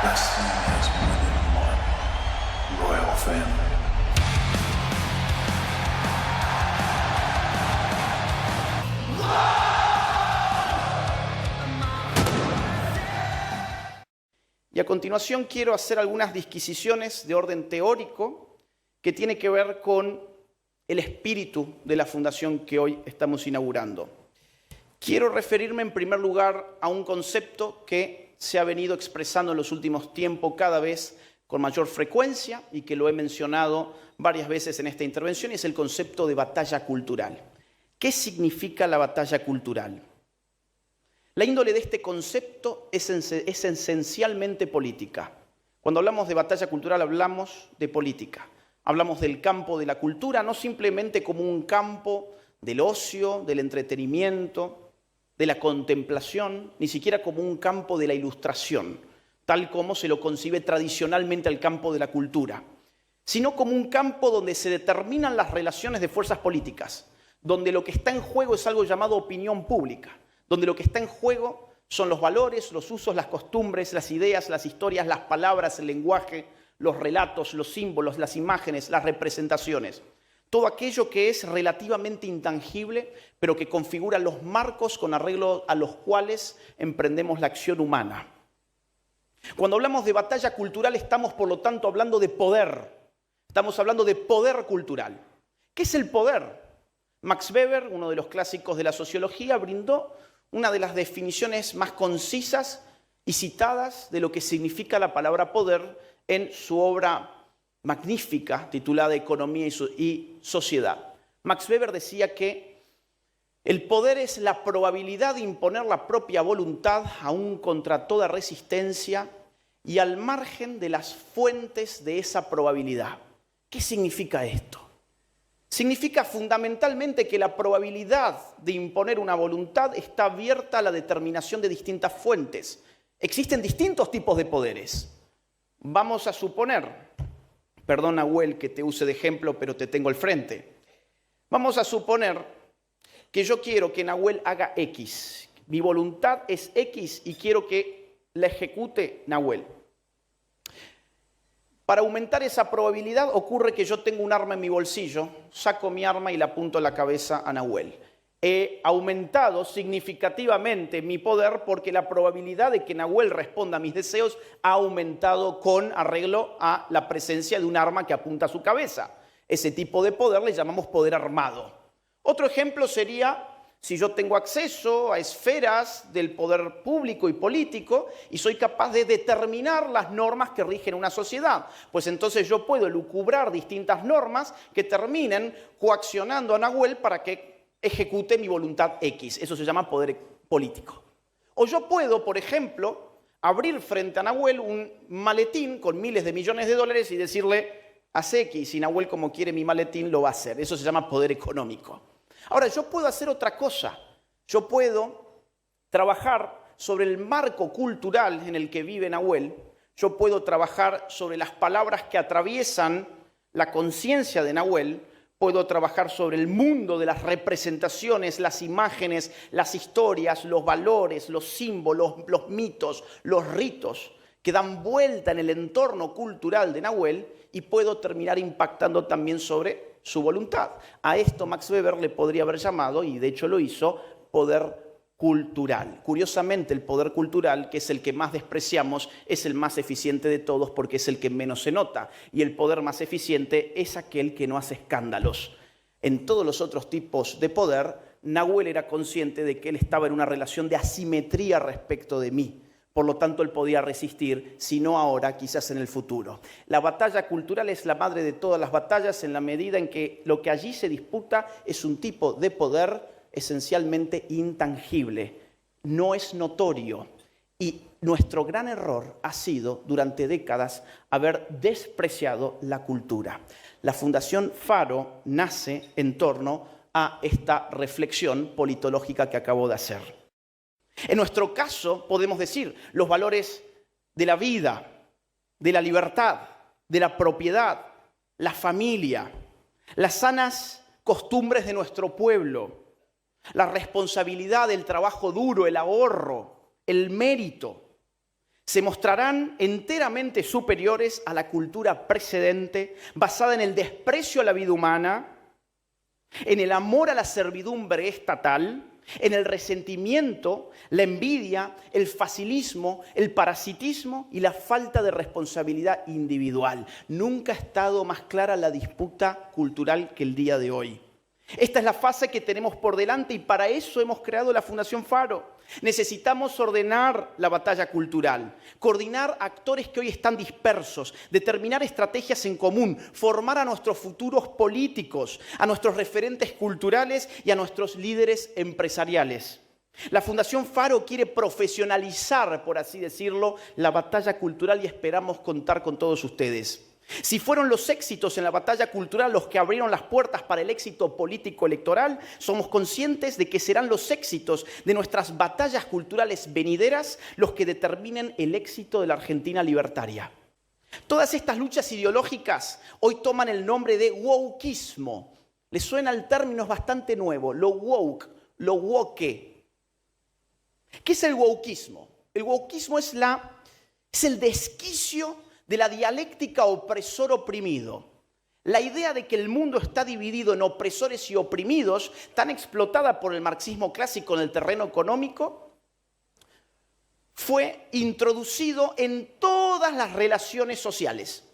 Wrestling has more than one royal family. Y a continuación quiero hacer algunas disquisiciones de orden teórico que tiene que ver con el espíritu de la fundación que hoy estamos inaugurando. Quiero referirme en primer lugar a un concepto que se ha venido expresando en los últimos tiempos cada vez con mayor frecuencia y que lo he mencionado varias veces en esta intervención, y es el concepto de batalla cultural. ¿Qué significa la batalla cultural? La índole de este concepto es esencialmente política. Cuando hablamos de batalla cultural hablamos de política. Hablamos del campo de la cultura, no simplemente como un campo del ocio, del entretenimiento, de la contemplación, ni siquiera como un campo de la ilustración, tal como se lo concibe tradicionalmente al campo de la cultura, sino como un campo donde se determinan las relaciones de fuerzas políticas, donde lo que está en juego es algo llamado opinión pública, donde lo que está en juego son los valores, los usos, las costumbres, las ideas, las historias, las palabras, el lenguaje, los relatos, los símbolos, las imágenes, las representaciones. Todo aquello que es relativamente intangible, pero que configura los marcos con arreglo a los cuales emprendemos la acción humana. Cuando hablamos de batalla cultural estamos, por lo tanto, hablando de poder. Estamos hablando de poder cultural. ¿Qué es el poder? Max Weber, uno de los clásicos de la sociología, brindó una de las definiciones más concisas y citadas de lo que significa la palabra poder en su obra magnífica titulada Economía y Sociedad. Max Weber decía que el poder es la probabilidad de imponer la propia voluntad aún contra toda resistencia y al margen de las fuentes de esa probabilidad. ¿Qué significa esto? Significa fundamentalmente que la probabilidad de imponer una voluntad está abierta a la determinación de distintas fuentes. Existen distintos tipos de poderes. Vamos a suponer, perdón, Nahuel, que te use de ejemplo, pero te tengo al frente. Vamos a suponer que yo quiero que Nahuel haga X. Mi voluntad es X y quiero que la ejecute Nahuel. Para aumentar esa probabilidad ocurre que yo tengo un arma en mi bolsillo, saco mi arma y la apunto a la cabeza a Nahuel. He aumentado significativamente mi poder porque la probabilidad de que Nahuel responda a mis deseos ha aumentado con arreglo a la presencia de un arma que apunta a su cabeza. Ese tipo de poder le llamamos poder armado. Otro ejemplo sería si yo tengo acceso a esferas del poder público y político y soy capaz de determinar las normas que rigen una sociedad, pues entonces yo puedo elucubrar distintas normas que terminen coaccionando a Nahuel para que ejecute mi voluntad X. Eso se llama poder político. O yo puedo, por ejemplo, abrir frente a Nahuel un maletín con miles de millones de dólares y decirle, haz X, y Nahuel como quiere mi maletín lo va a hacer. Eso se llama poder económico. Ahora, yo puedo hacer otra cosa. Yo puedo trabajar sobre el marco cultural en el que vive Nahuel. Yo puedo trabajar sobre las palabras que atraviesan la conciencia de Nahuel. Puedo trabajar sobre el mundo de las representaciones, las imágenes, las historias, los valores, los símbolos, los mitos, los ritos que dan vuelta en el entorno cultural de Nahuel y puedo terminar impactando también sobre su voluntad. A esto Max Weber le podría haber llamado, y de hecho lo hizo, poder cultural. Curiosamente, el poder cultural, que es el que más despreciamos, es el más eficiente de todos porque es el que menos se nota. Y el poder más eficiente es aquel que no hace escándalos. En todos los otros tipos de poder, Nahuel era consciente de que él estaba en una relación de asimetría respecto de mí. Por lo tanto, él podía resistir, si no ahora, quizás en el futuro. La batalla cultural es la madre de todas las batallas en la medida en que lo que allí se disputa es un tipo de poder esencialmente intangible, no es notorio. Y nuestro gran error ha sido, durante décadas, haber despreciado la cultura. La Fundación Faro nace en torno a esta reflexión politológica que acabo de hacer. En nuestro caso, podemos decir, los valores de la vida, de la libertad, de la propiedad, la familia, las sanas costumbres de nuestro pueblo, la responsabilidad, el trabajo duro, el ahorro, el mérito. se mostrarán enteramente superiores a la cultura precedente, basada en el desprecio a la vida humana, en el amor a la servidumbre estatal, en el resentimiento, la envidia, el facilismo, el parasitismo y la falta de responsabilidad individual. Nunca ha estado más clara la disputa cultural que el día de hoy. Esta es la fase que tenemos por delante y para eso hemos creado la Fundación Faro. Necesitamos ordenar la batalla cultural, coordinar actores que hoy están dispersos, determinar estrategias en común, formar a nuestros futuros políticos, a nuestros referentes culturales y a nuestros líderes empresariales. La Fundación Faro quiere profesionalizar, por así decirlo, la batalla cultural y esperamos contar con todos ustedes. Si fueron los éxitos en la batalla cultural los que abrieron las puertas para el éxito político electoral, somos conscientes de que serán los éxitos de nuestras batallas culturales venideras los que determinen el éxito de la Argentina libertaria. Todas estas luchas ideológicas hoy toman el nombre de wokeismo. Les suena el término, es bastante nuevo, lo woke, lo woke. ¿Qué es el wokeismo? El wokeismo es el desquicio de la dialéctica opresor-oprimido. La idea de que el mundo está dividido en opresores y oprimidos, tan explotada por el marxismo clásico en el terreno económico, fue introducido en todas las relaciones sociales.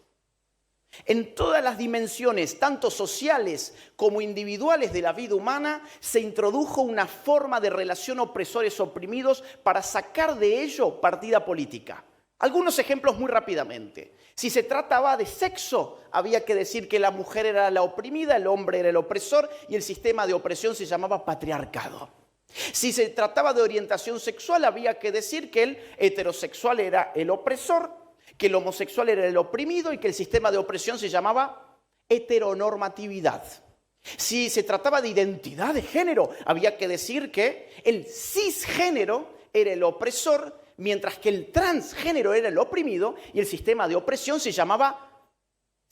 En todas las dimensiones, tanto sociales como individuales de la vida humana, se introdujo una forma de relación opresores-oprimidos para sacar de ello partida política. Algunos ejemplos muy rápidamente. Si se trataba de sexo, había que decir que la mujer era la oprimida, el hombre era el opresor y el sistema de opresión se llamaba patriarcado. Si se trataba de orientación sexual, había que decir que el heterosexual era el opresor, que el homosexual era el oprimido y que el sistema de opresión se llamaba heteronormatividad. Si se trataba de identidad de género, había que decir que el cisgénero era el opresor, mientras que el transgénero era el oprimido y el sistema de opresión se llamaba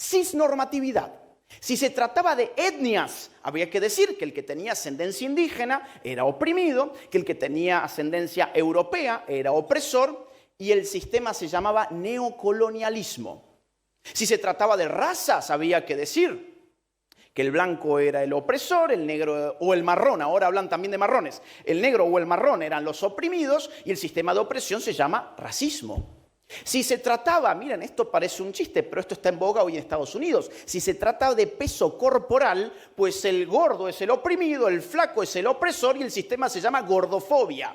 cisnormatividad. Si se trataba de etnias, había que decir que el que tenía ascendencia indígena era oprimido, que el que tenía ascendencia europea era opresor y el sistema se llamaba neocolonialismo. Si se trataba de razas, había que decir que el blanco era el opresor, el negro o el marrón, ahora hablan también de marrones, el negro o el marrón eran los oprimidos y el sistema de opresión se llama racismo. Si se trataba, miren, esto parece un chiste, pero esto está en boga hoy en Estados Unidos, si se trata de peso corporal, pues el gordo es el oprimido, el flaco es el opresor y el sistema se llama gordofobia.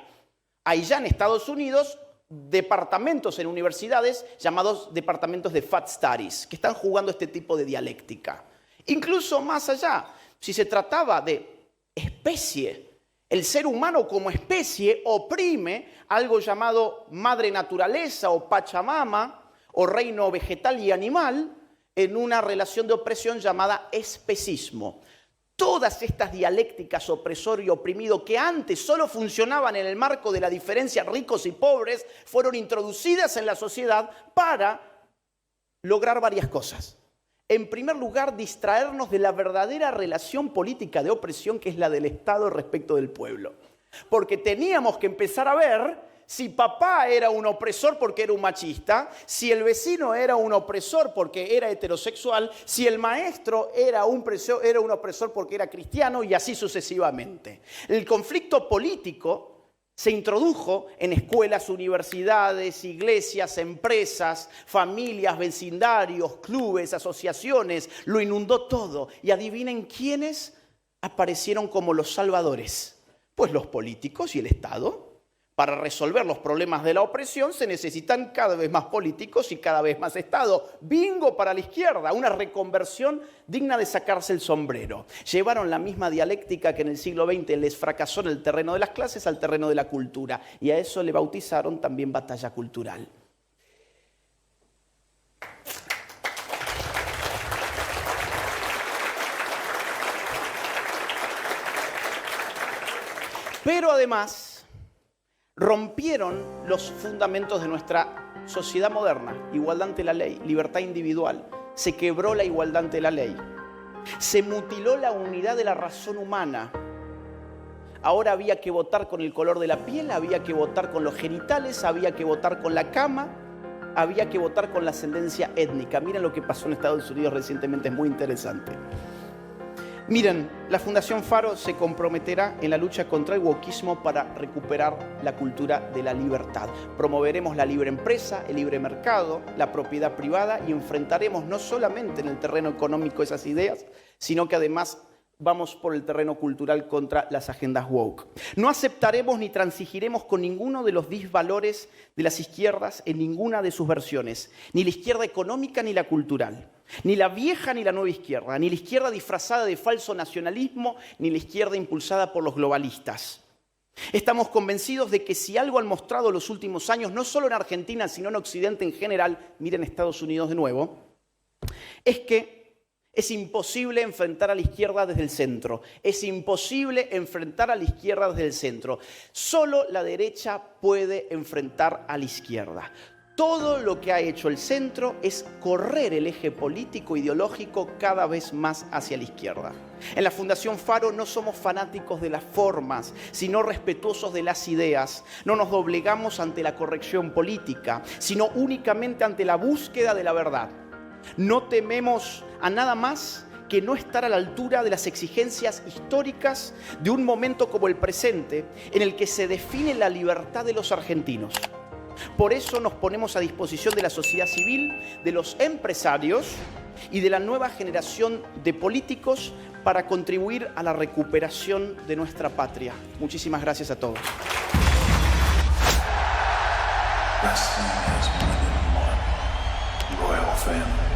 Hay ya en Estados Unidos departamentos en universidades llamados departamentos de Fat Studies, que están jugando este tipo de dialéctica. Incluso más allá, si se trataba de especie, el ser humano como especie oprime algo llamado madre naturaleza o Pachamama o reino vegetal y animal en una relación de opresión llamada especismo. Todas estas dialécticas opresor y oprimido que antes solo funcionaban en el marco de la diferencia ricos y pobres fueron introducidas en la sociedad para lograr varias cosas. En primer lugar, distraernos de la verdadera relación política de opresión que es la del Estado respecto del pueblo. Porque teníamos que empezar a ver si papá era un opresor porque era un machista, si el vecino era un opresor porque era heterosexual, si el maestro era un opresor porque era cristiano y así sucesivamente. El conflicto político se introdujo en escuelas, universidades, iglesias, empresas, familias, vecindarios, clubes, asociaciones, lo inundó todo. Y adivinen quiénes aparecieron como los salvadores. Pues los políticos y el Estado. Para resolver los problemas de la opresión se necesitan cada vez más políticos y cada vez más Estado. Bingo para la izquierda, una reconversión digna de sacarse el sombrero. Llevaron la misma dialéctica que en el siglo XX les fracasó en el terreno de las clases al terreno de la cultura. Y a eso le bautizaron también batalla cultural. Pero además rompieron los fundamentos de nuestra sociedad moderna. Igualdad ante la ley, libertad individual. Se quebró la igualdad ante la ley. Se mutiló la unidad de la razón humana. Ahora había que votar con el color de la piel, había que votar con los genitales, había que votar con la cama. había que votar con la ascendencia étnica. Miren lo que pasó en Estados Unidos recientemente, es muy interesante. Miren, la Fundación Faro se comprometerá en la lucha contra el wokismo para recuperar la cultura de la libertad. Promoveremos la libre empresa, el libre mercado, la propiedad privada y enfrentaremos no solamente en el terreno económico esas ideas, sino que además vamos por el terreno cultural contra las agendas woke. No aceptaremos ni transigiremos con ninguno de los disvalores de las izquierdas en ninguna de sus versiones, ni la izquierda económica ni la cultural, ni la vieja ni la nueva izquierda, ni la izquierda disfrazada de falso nacionalismo, ni la izquierda impulsada por los globalistas. Estamos convencidos de que si algo han mostrado los últimos años, no solo en Argentina, sino en Occidente en general, miren Estados Unidos de nuevo, es que es imposible enfrentar a la izquierda desde el centro. Es imposible enfrentar a la izquierda desde el centro. Solo la derecha puede enfrentar a la izquierda. Todo lo que ha hecho el centro es correr el eje político ideológico cada vez más hacia la izquierda. En la Fundación Faro no somos fanáticos de las formas, sino respetuosos de las ideas. No nos doblegamos ante la corrección política, sino únicamente ante la búsqueda de la verdad. No tememos a nada más que no estar a la altura de las exigencias históricas de un momento como el presente, en el que se define la libertad de los argentinos. Por eso nos ponemos a disposición de la sociedad civil, de los empresarios y de la nueva generación de políticos para contribuir a la recuperación de nuestra patria. Muchísimas gracias a todos. Wrestling has more than one royal family.